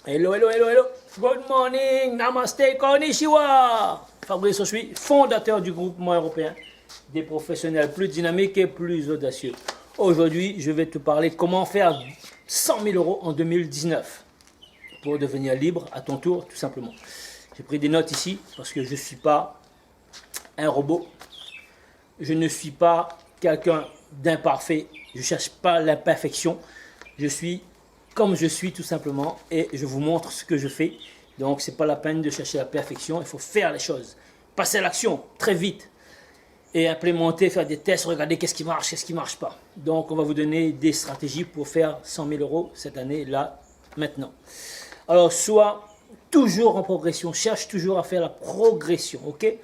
Hello, hello, hello, hello. Good morning, namaste, konnichiwa. Fabrice Osui, fondateur du groupement européen des professionnels plus dynamiques et plus audacieux. Aujourd'hui, je vais te parler comment faire 100 000 euros en 2019 pour devenir libre à ton tour, tout simplement. J'ai pris des notes ici parce que je ne suis pas un robot. Je ne suis pas quelqu'un d'imparfait. Je ne cherche pas l'imperfection. Je suis comme je suis tout simplement et je vous montre ce que je fais. Donc c'est pas la peine de chercher la perfection, il faut faire les choses. Passer à l'action très vite et implémenter, faire des tests, regarder qu'est-ce qui marche, qu'est-ce qui marche pas. Donc on va vous donner des stratégies pour faire 100 000 euros cette année, là, maintenant. Alors sois toujours en progression, cherche toujours à faire la progression, ok?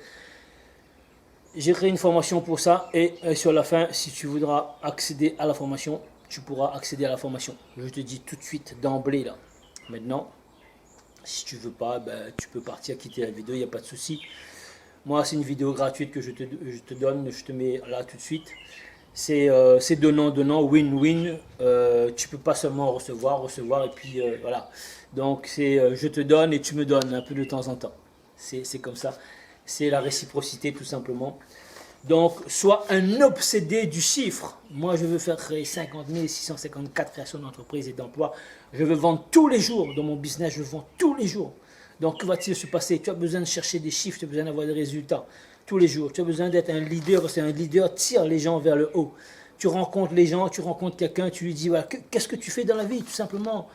J'ai créé une formation pour ça et sur la fin, si tu voudras accéder à la formation, tu pourras accéder à la formation. Je te dis tout de suite, d'emblée là. Maintenant, si tu veux pas, ben, tu peux partir quitter la vidéo, il n'y a pas de souci. Moi, c'est une vidéo gratuite que je te donne, je te mets là tout de suite. C'est donnant, win-win. Tu peux pas seulement recevoir et puis voilà. Donc, c'est je te donne et tu me donnes un peu de temps en temps. C'est comme ça. C'est la réciprocité tout simplement. Donc, sois un obsédé du chiffre. Moi, je veux faire créer 50 654 créations d'entreprises et d'emplois. Je veux vendre tous les jours dans mon business. Je vends tous les jours. Donc, que va-t-il se passer? Tu as besoin de chercher des chiffres, tu as besoin d'avoir des résultats tous les jours. Tu as besoin d'être un leader parce qu'un leader tire les gens vers le haut. Tu rencontres les gens, tu rencontres quelqu'un, tu lui dis voilà, qu'est-ce que tu fais dans la vie, tout simplement.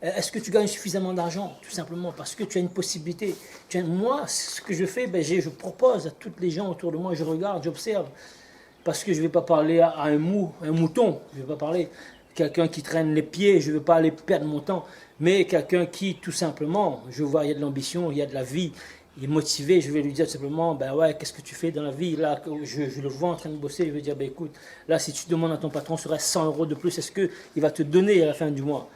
Est-ce que tu gagnes suffisamment d'argent? Tout simplement parce que tu as une possibilité. Moi, ce que je fais, ben, je propose à toutes les gens autour de moi, je regarde, j'observe. Parce que je ne vais pas parler à un mouton. Je ne vais pas parler à quelqu'un qui traîne les pieds, je ne vais pas aller perdre mon temps. Mais quelqu'un qui, tout simplement, je vois, il y a de l'ambition, il y a de la vie, il est motivé, je vais lui dire tout simplement, ben ouais, qu'est-ce que tu fais dans la vie? Là, je le vois en train de bosser, je vais dire, ben écoute, là, si tu demandes à ton patron, ce reste 100 euros de plus, est-ce qu'il va te donner à la fin du mois?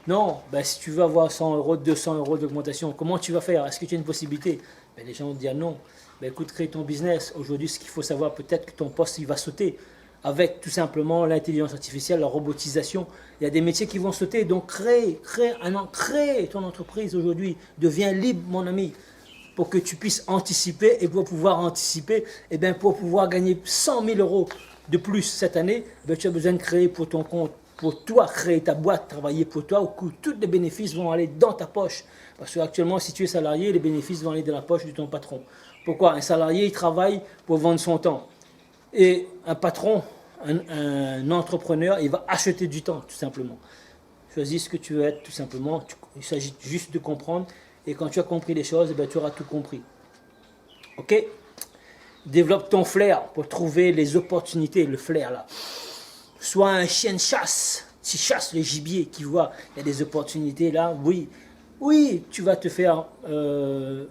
Non, ben, si tu veux avoir 100 euros, 200 euros d'augmentation, comment tu vas faire? Est-ce que tu as une possibilité? Ben, les gens vont dire non. Ben, écoute, crée ton business. Aujourd'hui, ce qu'il faut savoir, peut-être que ton poste, il va sauter avec tout simplement l'intelligence artificielle, la robotisation. Il y a des métiers qui vont sauter. Donc, crée ton entreprise aujourd'hui. Deviens libre, mon ami, pour que tu puisses anticiper et pour pouvoir anticiper, et bien, pour pouvoir gagner 100 000 euros de plus cette année, ben, tu as besoin de créer pour ton compte, pour toi, créer ta boîte, travailler pour toi, où tous les bénéfices vont aller dans ta poche. Parce qu'actuellement, si tu es salarié, les bénéfices vont aller dans la poche de ton patron. Pourquoi? Un salarié, il travaille pour vendre son temps. Et un patron, un entrepreneur, il va acheter du temps, tout simplement. Choisis ce que tu veux être, tout simplement. Il s'agit juste de comprendre. Et quand tu as compris les choses, eh bien, tu auras tout compris. Ok? Développe ton flair pour trouver les opportunités, le flair là. Sois un chien de chasse. Tu chasses le gibier qui voit, il y a des opportunités là. Oui, oui, tu vas te faire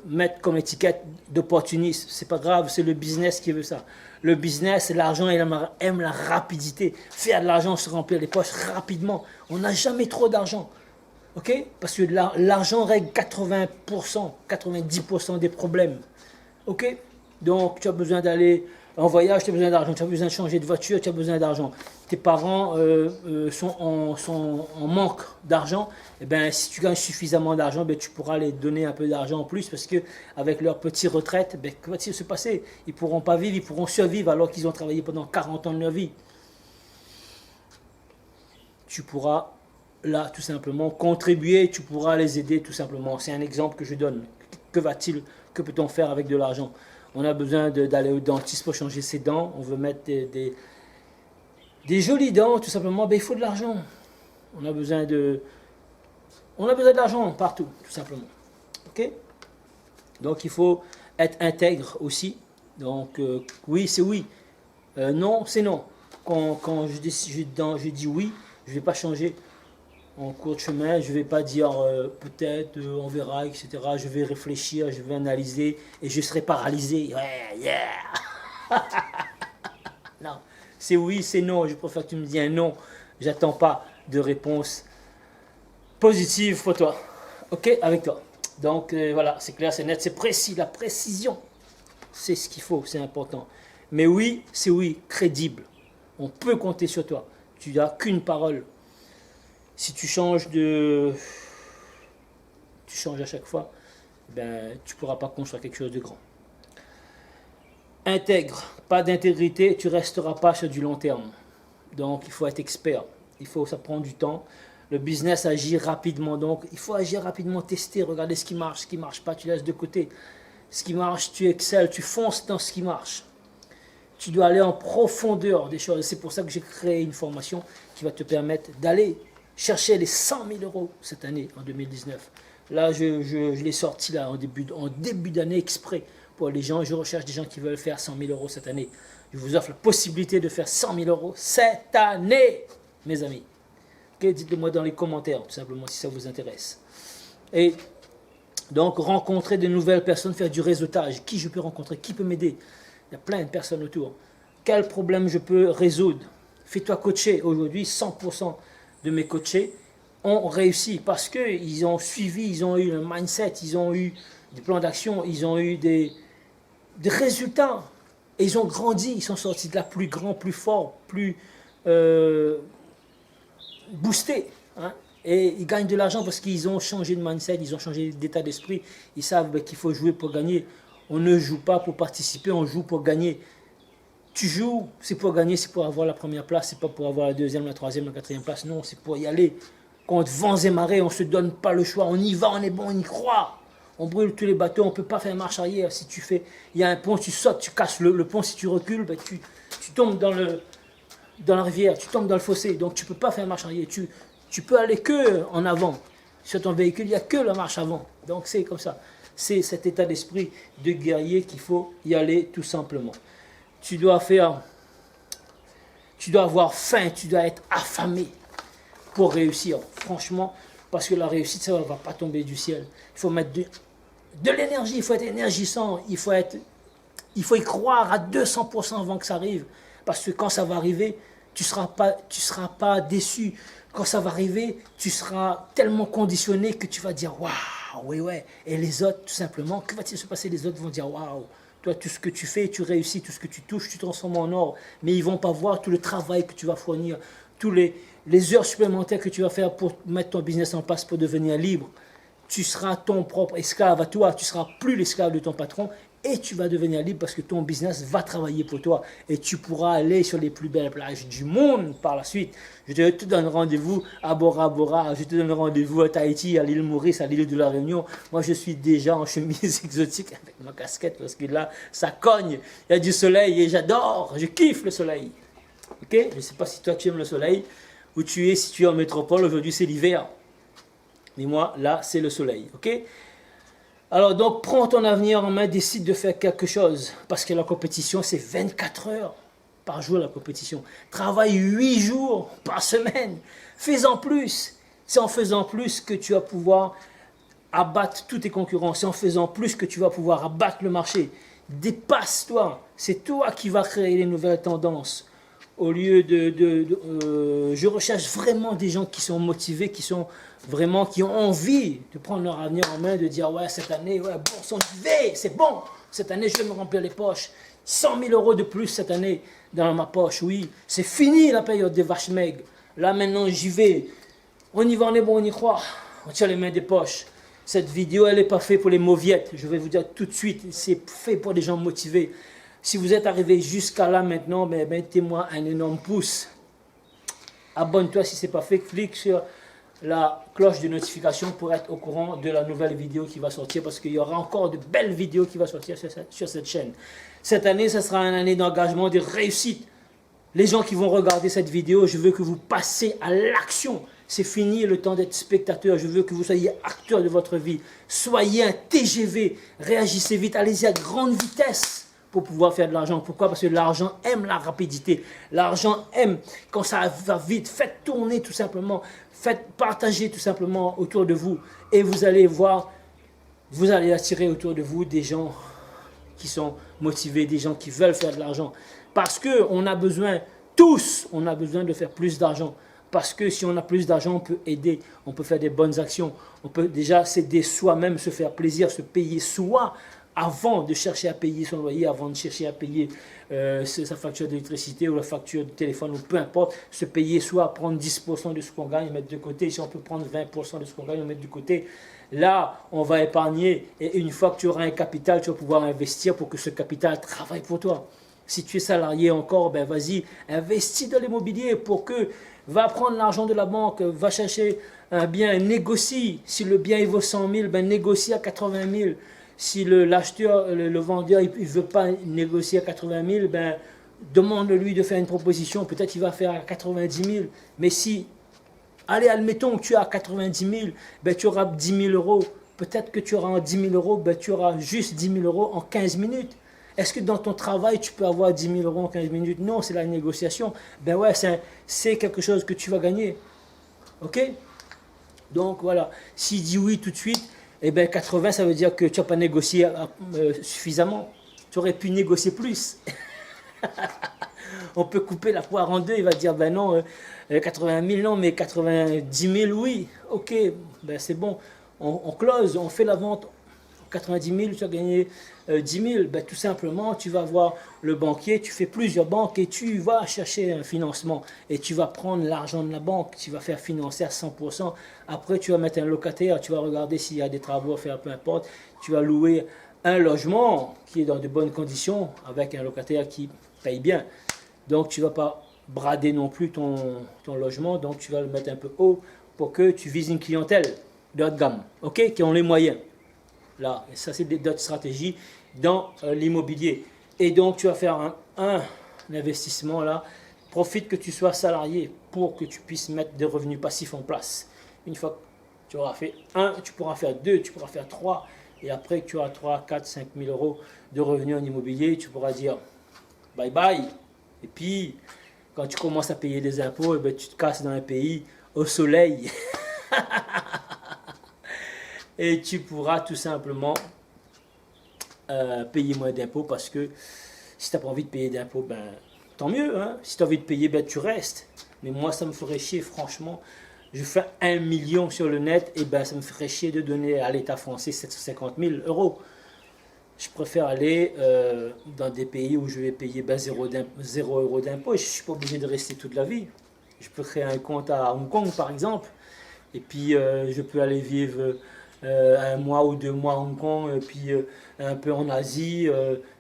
mettre comme étiquette d'opportuniste. C'est pas grave, c'est le business qui veut ça. Le business, l'argent, il aime la rapidité. Faire de l'argent, se remplir les poches rapidement. On n'a jamais trop d'argent. Ok? Parce que l'argent règle 80%, 90% des problèmes. Ok? Donc, tu as besoin d'aller en voyage, tu as besoin d'argent. Tu as besoin de changer de voiture, tu as besoin d'argent. Tes parents sont en manque d'argent. Eh ben, si tu gagnes suffisamment d'argent, ben, tu pourras les donner un peu d'argent en plus parce qu'avec leur petite retraite, ben, que va-t-il se passer? Ils ne pourront pas vivre, ils pourront survivre alors qu'ils ont travaillé pendant 40 ans de leur vie. Tu pourras là tout simplement contribuer, tu pourras les aider tout simplement. C'est un exemple que je donne. Que peut-on faire avec de l'argent? On a besoin d'aller au dentiste pour changer ses dents, on veut mettre des jolies dents tout simplement, ben, il faut de l'argent. On a besoin de l'argent partout tout simplement. Ok? Donc il faut être intègre aussi. Donc oui c'est oui, non c'est non. Quand je dis oui, je ne vais pas changer en cours de chemin, je ne vais pas dire peut-être, on verra, etc. Je vais réfléchir, je vais analyser et je serai paralysé. Ouais, yeah! Non, c'est oui, c'est non. Je préfère que tu me dises un non. J'attends pas de réponse positive pour toi. Ok, avec toi. Donc voilà, c'est clair, c'est net, c'est précis. La précision, c'est ce qu'il faut, c'est important. Mais oui, c'est oui, crédible. On peut compter sur toi. Tu n'as qu'une parole. Si tu changes tu changes à chaque fois, ben, tu ne pourras pas construire quelque chose de grand. Intègre, pas d'intégrité, tu ne resteras pas sur du long terme. Donc, il faut être expert. Ça prend du temps. Le business agit rapidement. Donc, il faut agir rapidement, tester, regarder ce qui marche pas, tu laisses de côté. Ce qui marche, tu excelles, tu fonces dans ce qui marche. Tu dois aller en profondeur des choses. C'est pour ça que j'ai créé une formation qui va te permettre d'aller chercher les 100 000 euros cette année, en 2019. Là, je l'ai sorti là, en début d'année exprès. Pour les gens, je recherche des gens qui veulent faire 100 000 euros cette année. Je vous offre la possibilité de faire 100 000 euros cette année, mes amis. Okay, dites-le moi dans les commentaires, tout simplement, si ça vous intéresse. Et donc, rencontrer de nouvelles personnes, faire du réseautage. Qui je peux rencontrer? Qui peut m'aider? Il y a plein de personnes autour. Quel problème je peux résoudre? Fais-toi coacher. Aujourd'hui, 100% de mes coachés ont réussi parce qu'ils ont suivi, ils ont eu un mindset, ils ont eu des plans d'action, ils ont eu des résultats. Et ils ont grandi, ils sont sortis de là plus grands, plus forts, plus boostés. Hein? Et ils gagnent de l'argent parce qu'ils ont changé de mindset, ils ont changé d'état d'esprit. Ils savent qu'il faut jouer pour gagner. On ne joue pas pour participer, on joue pour gagner. Tu joues, c'est pour gagner, c'est pour avoir la première place, c'est pas pour avoir la deuxième, la troisième, la quatrième place. Non, c'est pour y aller. Contre vents et marées, on ne se donne pas le choix. On y va, on est bon, on y croit. On brûle tous les bateaux, on ne peut pas faire marche arrière. Si tu fais, il y a un pont, tu sautes, tu casses le pont. Si tu recules, ben tu tombes dans la rivière, tu tombes dans le fossé. Donc tu ne peux pas faire marche arrière. Tu peux aller que en avant. Sur ton véhicule, il n'y a que la marche avant. Donc c'est comme ça. C'est cet état d'esprit de guerrier qu'il faut y aller tout simplement. Tu dois avoir faim, tu dois être affamé pour réussir. Franchement, parce que la réussite, ça ne va pas tomber du ciel. Il faut mettre de l'énergie, il faut être énergisant, il faut y croire à 200% avant que ça arrive. Parce que quand ça va arriver, tu seras pas déçu. Quand ça va arriver, tu seras tellement conditionné que tu vas dire waouh, oui, ouais. Et les autres, tout simplement, que va-t-il se passer? Les autres vont dire waouh. Toi, tout ce que tu fais, tu réussis, tout ce que tu touches, tu transformes en or. Mais ils ne vont pas voir tout le travail que tu vas fournir, tous les heures supplémentaires que tu vas faire pour mettre ton business en place pour devenir libre. Tu seras ton propre esclave à toi, tu ne seras plus l'esclave de ton patron et tu vas devenir libre parce que ton business va travailler pour toi et tu pourras aller sur les plus belles plages du monde par la suite. Je te donne rendez-vous à Bora Bora, je te donne rendez-vous à Tahiti, à l'île Maurice, à l'île de la Réunion. Moi, je suis déjà en chemise exotique avec ma casquette parce que là, ça cogne, il y a du soleil et j'adore, je kiffe le soleil. Ok? Je ne sais pas si toi tu aimes le soleil, où tu es, si tu es en métropole, aujourd'hui c'est l'hiver. Mais moi, là, c'est le soleil. Ok? Alors, donc, prends ton avenir en main, décide de faire quelque chose. Parce que la compétition, c'est 24 heures par jour, la compétition. Travaille 8 jours par semaine. Fais-en plus. C'est en faisant plus que tu vas pouvoir abattre tous tes concurrents. C'est en faisant plus que tu vas pouvoir abattre le marché. Dépasse-toi. C'est toi qui vas créer les nouvelles tendances. Au lieu je recherche vraiment des gens qui sont motivés, qui ont envie de prendre leur avenir en main, de dire ouais, cette année, ouais, bon sang, j'y vais, c'est bon, cette année je vais me remplir les poches, 100 000 euros de plus cette année dans ma poche, oui, c'est fini la période des vaches maigres, là maintenant j'y vais, on y va, on est bon, on y croit, on tire les mains des poches. Cette vidéo elle n'est pas faite pour les mauviettes, je vais vous dire tout de suite, c'est fait pour des gens motivés. Si vous êtes arrivé jusqu'à là maintenant, mettez-moi un énorme pouce. Abonne-toi si ce n'est pas fait. Clique sur la cloche de notification pour être au courant de la nouvelle vidéo qui va sortir. Parce qu'il y aura encore de belles vidéos qui vont sortir sur cette chaîne. Cette année, ce sera une année d'engagement, de réussite. Les gens qui vont regarder cette vidéo, je veux que vous passez à l'action. C'est fini le temps d'être spectateur. Je veux que vous soyez acteur de votre vie. Soyez un TGV. Réagissez vite. Allez-y à grande vitesse pour pouvoir faire de l'argent. Pourquoi? Parce que l'argent aime la rapidité. L'argent aime quand ça va vite. Faites tourner tout simplement. Faites partager tout simplement autour de vous. Et vous allez voir, vous allez attirer autour de vous des gens qui sont motivés, des gens qui veulent faire de l'argent. Parce qu'on a besoin, tous, on a besoin de faire plus d'argent. Parce que si on a plus d'argent, on peut aider, on peut faire des bonnes actions. On peut déjà s'aider soi-même, se faire plaisir, se payer soi avant de chercher à payer son loyer, avant de chercher à payer sa facture d'électricité ou la facture de téléphone ou peu importe, se payer soit prendre 10% de ce qu'on gagne, mettre de côté, si on peut prendre 20% de ce qu'on gagne, on met de côté. Là, on va épargner et une fois que tu auras un capital, tu vas pouvoir investir pour que ce capital travaille pour toi. Si tu es salarié encore, ben vas-y, investis dans l'immobilier pour que, va prendre l'argent de la banque, va chercher un bien, négocie. Si le bien il vaut 100 000, ben négocie à 80 000. Si l'acheteur, le vendeur, il ne veut pas négocier à 80 000, ben demande-lui de faire une proposition. Peut-être il va faire à 90 000. Mais si, allez, admettons que tu as à 90 000, ben tu auras 10 000 euros. Peut-être que tu auras 10 000 euros, ben tu auras juste 10 000 euros en 15 minutes. Est-ce que dans ton travail, tu peux avoir 10 000 euros en 15 minutes? Non, c'est la négociation. Ben ouais, c'est quelque chose que tu vas gagner. Ok? Donc voilà, s'il dit oui tout de suite, eh bien 80, ça veut dire que tu n'as pas négocié suffisamment. Tu aurais pu négocier plus. On peut couper la poire en deux, il va dire, ben non, 80 000 non, mais 90 000 oui. Ok, ben c'est bon, on close, on fait la vente. 90 000, tu as gagné 10 000, ben, tout simplement, tu vas voir le banquier, tu fais plusieurs banques et tu vas chercher un financement et tu vas prendre l'argent de la banque, tu vas faire financer à 100%. Après, tu vas mettre un locataire, tu vas regarder s'il y a des travaux à faire, peu importe. Tu vas louer un logement qui est dans de bonnes conditions avec un locataire qui paye bien. Donc, tu ne vas pas brader non plus ton logement, donc tu vas le mettre un peu haut pour que tu vises une clientèle de haut de gamme, ok, qui ont les moyens. Là, et ça c'est d'autres stratégies dans l'immobilier. Et donc tu vas faire un investissement là. Profite que tu sois salarié pour que tu puisses mettre des revenus passifs en place. Une fois que tu auras fait 1, tu pourras faire 2, tu pourras faire 3. Et après que tu auras 3, 4, 5 000 euros de revenus en immobilier, tu pourras dire bye bye. Et puis, quand tu commences à payer des impôts, eh bien, tu te casses dans un pays au soleil. Et tu pourras tout simplement payer moins d'impôts parce que si tu n'as pas envie de payer d'impôts, ben, tant mieux. Hein? Si tu as envie de payer, ben, tu restes. Mais moi, ça me ferait chier, franchement. Je fais 1 million sur le net et ben, ça me ferait chier de donner à l'État français 750 000 euros. Je préfère aller dans des pays où je vais payer ben, 0 euros d'impôts. Je ne suis pas obligé de rester toute la vie. Je peux créer un compte à Hong Kong, par exemple. Et puis, je peux aller vivre... 1 mois ou 2 mois à Hong Kong, puis un peu en Asie,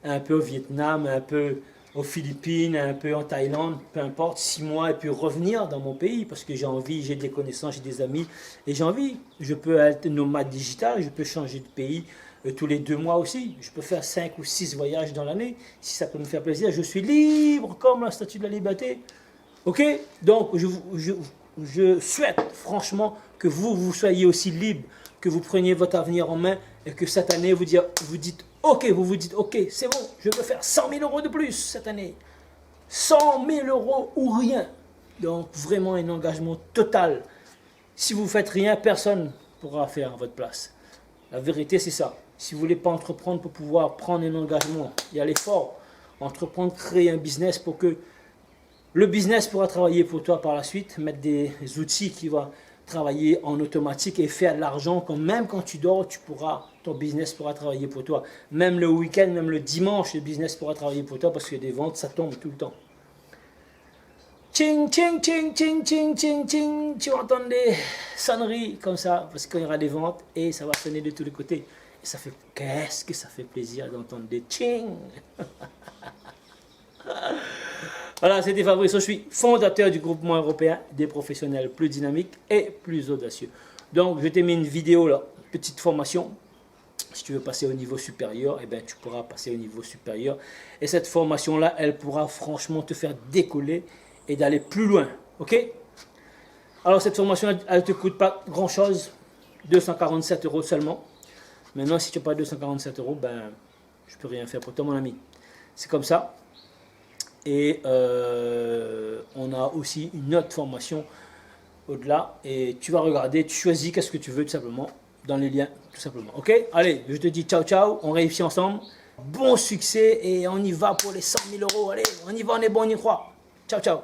un peu au Vietnam, un peu aux Philippines, un peu en Thaïlande, peu importe, 6 mois, et puis revenir dans mon pays, parce que j'ai envie, j'ai des connaissances, j'ai des amis, et j'ai envie. Je peux être nomade digital, je peux changer de pays tous les 2 mois aussi. Je peux faire 5 ou 6 voyages dans l'année, si ça peut me faire plaisir. Je suis libre comme la statue de la liberté. Ok? Donc, je souhaite franchement que vous soyez aussi libre, que vous preniez votre avenir en main et que cette année, vous dites ok, c'est bon, je veux faire 100 000 euros de plus cette année. 100 000 euros ou rien. Donc, vraiment un engagement total. Si vous ne faites rien, personne ne pourra faire à votre place. La vérité, c'est ça. Si vous ne voulez pas entreprendre pour pouvoir prendre un engagement et aller fort, entreprendre, créer un business pour que le business pourra travailler pour toi par la suite, mettre des outils qui vont travailler en automatique et faire de l'argent. Même quand tu dors, ton business pourra travailler pour toi. Même le week-end, même le dimanche, le business pourra travailler pour toi parce que des ventes, ça tombe tout le temps. Tching, tching, tching, tching, tching, tching, tching. Tu vas entendre des sonneries comme ça parce qu'il y aura des ventes et ça va sonner de tous les côtés. Et ça fait, qu'est-ce que ça fait plaisir d'entendre des tching. Voilà, c'était Fabrice, je suis fondateur du groupement européen des professionnels plus dynamiques et plus audacieux. Donc, je t'ai mis une vidéo là, petite formation. Si tu veux passer au niveau supérieur, eh bien, tu pourras passer au niveau supérieur. Et cette formation-là, elle pourra franchement te faire décoller et d'aller plus loin. Ok? Alors, cette formation, elle ne te coûte pas grand-chose. 247 € seulement. Maintenant, si tu n'as pas 247 €, ben, je ne peux rien faire pour toi, mon ami. C'est comme ça. Et on a aussi une autre formation au-delà. Et tu vas regarder, tu choisis qu'est-ce que tu veux tout simplement dans les liens, tout simplement. Ok? Allez, je te dis ciao, ciao. On réussit ensemble. Bon succès et on y va pour les 100 000 €. Allez, on y va, on est bon, on y croit. Ciao, ciao.